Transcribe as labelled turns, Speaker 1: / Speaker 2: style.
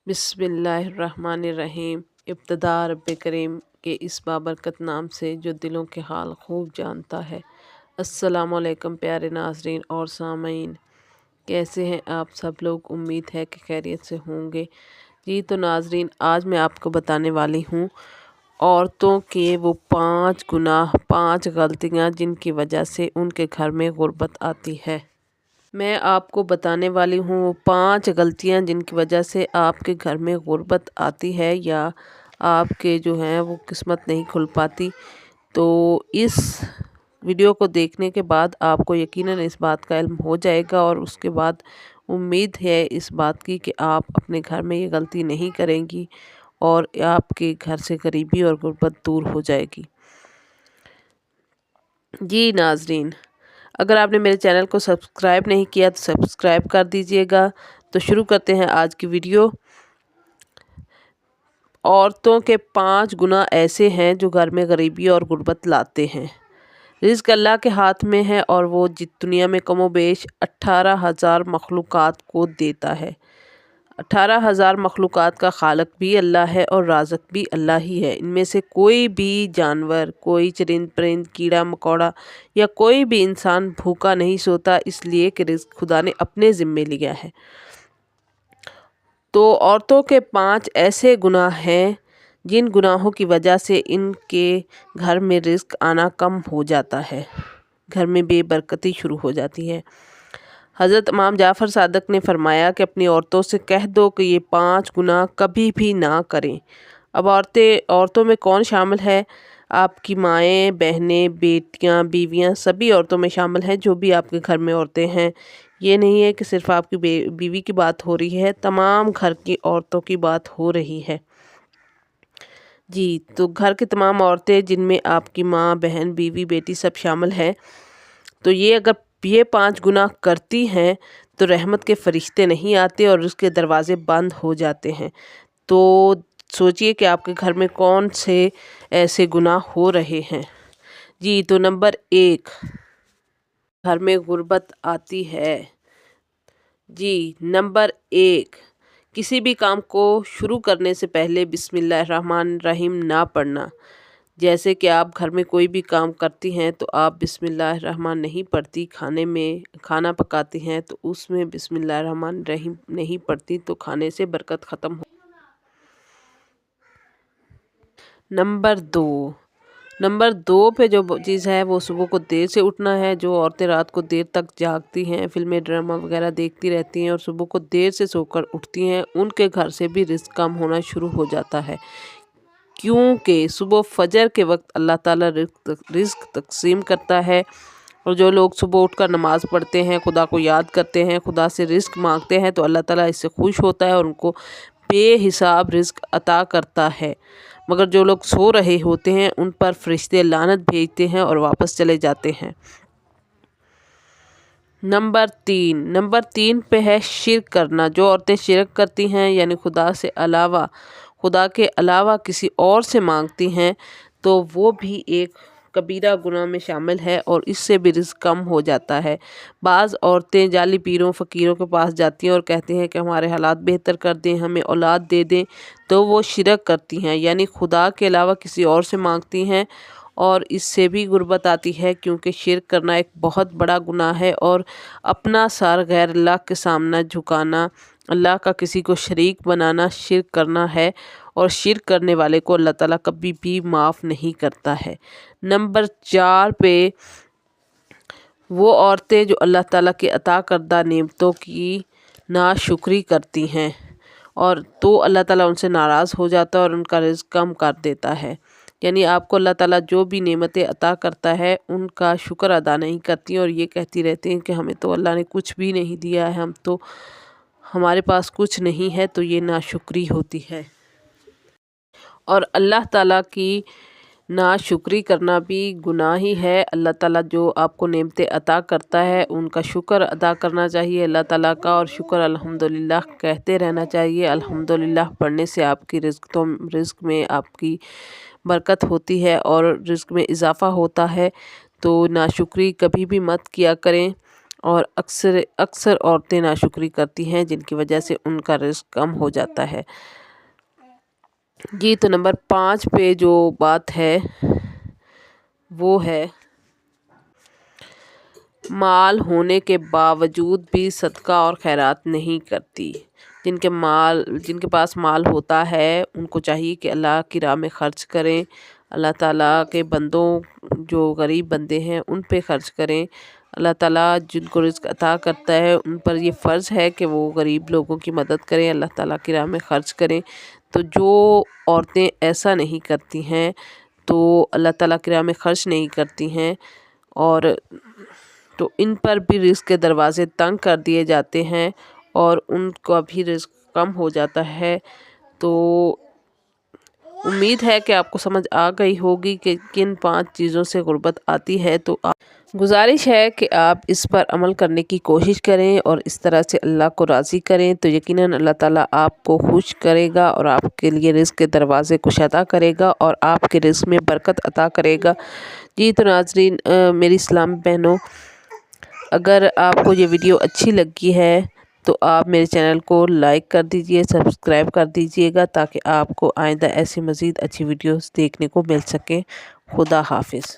Speaker 1: बिस्मिल्लाहिर्रहमानिर्रहीम। इब्तिदा रब्बे करीम के इस बाबरकत नाम से जो दिलों के हाल खूब जानता है। अस्सलामु अलैकुम प्यारे नाजरीन और सामीन, कैसे हैं आप सब लोग? उम्मीद है कि खैरियत से होंगे। जी तो नाजरीन, आज मैं आपको बताने वाली हूँ औरतों के वो 5 गुनाह, 5 गलतियाँ जिनकी वजह से उनके घर में गुर्बत आती है। मैं आपको बताने वाली हूँ वो 5 गलतियाँ जिनकी वजह से आपके घर में गुर्बत आती है या आपके जो हैं वो किस्मत नहीं खुल पाती। तो इस वीडियो को देखने के बाद आपको यकीनन इस बात का इल्म हो जाएगा और उसके बाद उम्मीद है इस बात की कि आप अपने घर में ये गलती नहीं करेंगी और आपके घर से गरीबी और गुर्बत दूर हो जाएगी। जी नाजरीन, अगर आपने मेरे चैनल को सब्सक्राइब नहीं किया तो सब्सक्राइब कर दीजिएगा। तो शुरू करते हैं आज की वीडियो। औरतों के 5 गुनाह ऐसे हैं जो घर में गरीबी और गुर्बत लाते हैं। रिज़्क अल्लाह के हाथ में है और वो दुनिया में कमोबेश 18,000 मखलूक़ात को देता है। 18,000 मखलूक़ात का खालिक भी अल्लाह है और राज़िक भी अल्लाह ही है। इनमें से कोई भी जानवर, कोई चरिंद परिंद, कीड़ा मकोड़ा या कोई भी इंसान भूखा नहीं सोता, इसलिए कि रिज़्क खुदा ने अपने ज़िम्मे लिया है। तो औरतों के 5 ऐसे गुनाह हैं जिन गुनाहों की वजह से इनके घर में रिज़्क आना कम हो जाता है, घर में बेबरकती शुरू हो जाती है। हज़रत इमाम जाफ़र सादिक ने फरमाया कि अपनी औरतों से कह दो कि ये 5 गुनाह कभी भी ना करें। अब औरतों में कौन शामिल है? आपकी माएँ, बहनें, बेटियाँ, बीवियाँ सभी औरतों में शामिल हैं। जो भी आपके घर में औरतें हैं, ये नहीं है कि सिर्फ आपकी बीवी की बात हो रही है, तमाम घर की औरतों की बात हो रही है। जी तो घर की तमाम औरतें जिनमें आपकी माँ, बहन, बीवी, बेटी सब शामिल हैं, तो ये अगर ये 5 गुनाह करती हैं तो रहमत के फरिश्ते नहीं आते और उसके दरवाज़े बंद हो जाते हैं। तो सोचिए कि आपके घर में कौन से ऐसे गुनाह हो रहे हैं। जी तो नंबर 1, घर में गुर्बत आती है। जी नंबर 1, किसी भी काम को शुरू करने से पहले बिस्मिल्लाहिर्रहमानिर्रहीम ना पढ़ना। जैसे कि आप घर में कोई भी काम करती हैं तो आप बिस्मिल्लाहिर्रहमान नहीं पढ़ती, खाना पकाती हैं तो उसमें बिस्मिल्लाहिर्रहमानिर्रहीम नहीं पढ़ती तो खाने से बरकत ख़त्म हो। नंबर 2 पे जो चीज़ है वो सुबह को देर से उठना है। जो औरतें रात को देर तक जागती हैं, फिल्में ड्रामा वगैरह देखती रहती हैं और सुबह को देर से सोकर उठती हैं, उनके घर से भी रिज़्क कम होना शुरू हो जाता है। क्योंकि सुबह फजर के वक्त अल्लाह ताला रिज़्क तक़सीम करता है और जो लोग सुबह उठकर नमाज़ पढ़ते हैं, खुदा को याद करते हैं, खुदा से रिज़्क मांगते हैं तो अल्लाह ताला इससे खुश होता है और उनको बेहिसाब रिज़्क अता करता है। मगर जो लोग सो रहे होते हैं उन पर फरिश्ते लानत भेजते हैं और वापस चले जाते हैं। नंबर 3 पे है शिर्क करना। जो औरतें शिर्क करती हैं यानी खुदा के अलावा किसी और से मांगती हैं तो वो भी एक कबीरा गुनाह में शामिल है और इससे भी रिज़्क कम हो जाता है। बाज़ औरतें जाली पीरों फ़कीरों के पास जाती हैं और कहती हैं कि हमारे हालात बेहतर कर दें, हमें औलाद दे दें, तो वो शिरक करती हैं यानी खुदा के अलावा किसी और से मांगती हैं और इससे भी गुर्बत आती है। क्योंकि शिर्क करना एक बहुत बड़ा गुनाह है और अपना सर गैर अल्लाह के सामने झुकाना, अल्लाह का किसी को शरीक बनाना शिर्क करना है और शिर्क करने वाले को अल्लाह ताला कभी भी माफ़ नहीं करता है। नंबर 4 पे वो औरतें जो अल्लाह ताला के अता करदा नेमतों की नाशुक्री करती हैं और तो अल्लाह ताला उनसे नाराज़ हो जाता है और उनका रिज़्क कम कर देता है। यानी आपको अल्लाह ताला जो भी नेमतें अता करता है उनका शुक्र अदा नहीं करती और ये कहती रहती हैं कि हमें तो अल्लाह ने कुछ भी नहीं दिया है, हमारे पास कुछ नहीं है, तो ये नाशुक्री होती है। और अल्लाह ताला की नाशुक्री करना भी गुनाह ही है। अल्लाह ताला जो आपको नेमतें अता करता है उनका शुक्र अदा करना चाहिए अल्लाह ताला का और शुक्र अल्हम्दुलिल्लाह कहते रहना चाहिए। अल्हम्दुलिल्लाह पढ़ने से आपकी रिज़्क में आपकी बरकत होती है और रिज़्क में इजाफ़ा होता है। तो नाशुक्री कभी भी मत किया करें اور اکثر عورتیں ناشکری کرتی ہیں جن کی وجہ سے ان کا رزق کم ہو جاتا ہے۔ جی تو نمبر 5 پہ جو بات ہے وہ ہے مال ہونے کے باوجود بھی صدقہ اور خیرات نہیں کرتی۔ جن کے پاس مال ہوتا ہے ان کو چاہیے کہ اللہ کی راہ میں خرچ کریں، اللہ تعالیٰ کے بندوں جو غریب بندے ہیں ان پہ خرچ کریں۔ اللہ تعالیٰ جن کو رزق عطا کرتا ہے ان پر یہ فرض ہے کہ وہ غریب لوگوں کی مدد کریں، اللہ تعالیٰ کی راہ میں خرچ کریں۔ تو جو عورتیں ایسا نہیں کرتی ہیں تو اللہ تعالیٰ کی راہ میں خرچ نہیں کرتی ہیں اور تو ان پر بھی رزق کے دروازے تنگ کر دیے جاتے ہیں اور ان کا بھی رزق کم ہو جاتا ہے۔ تو امید ہے کہ آپ کو سمجھ آ گئی ہوگی کہ کن 5 چیزوں سے غربت آتی ہے۔ تو گزارش ہے کہ آپ اس پر عمل کرنے کی کوشش کریں اور اس طرح سے اللہ کو راضی کریں تو یقیناً اللہ تعالیٰ آپ کو خوش کرے گا اور آپ کے لیے رزق کے دروازے کشادہ کرے گا اور آپ کے رزق میں برکت عطا کرے گا۔ جی تو ناظرین، میری اسلامی بہنوں، اگر آپ کو یہ ویڈیو اچھی لگی ہے تو آپ میرے چینل کو لائک کر دیجئے، سبسکرائب کر دیجئے گا تاکہ آپ کو آئندہ ایسی مزید اچھی ویڈیوز دیکھنے کو مل سکیں۔ خدا حافظ۔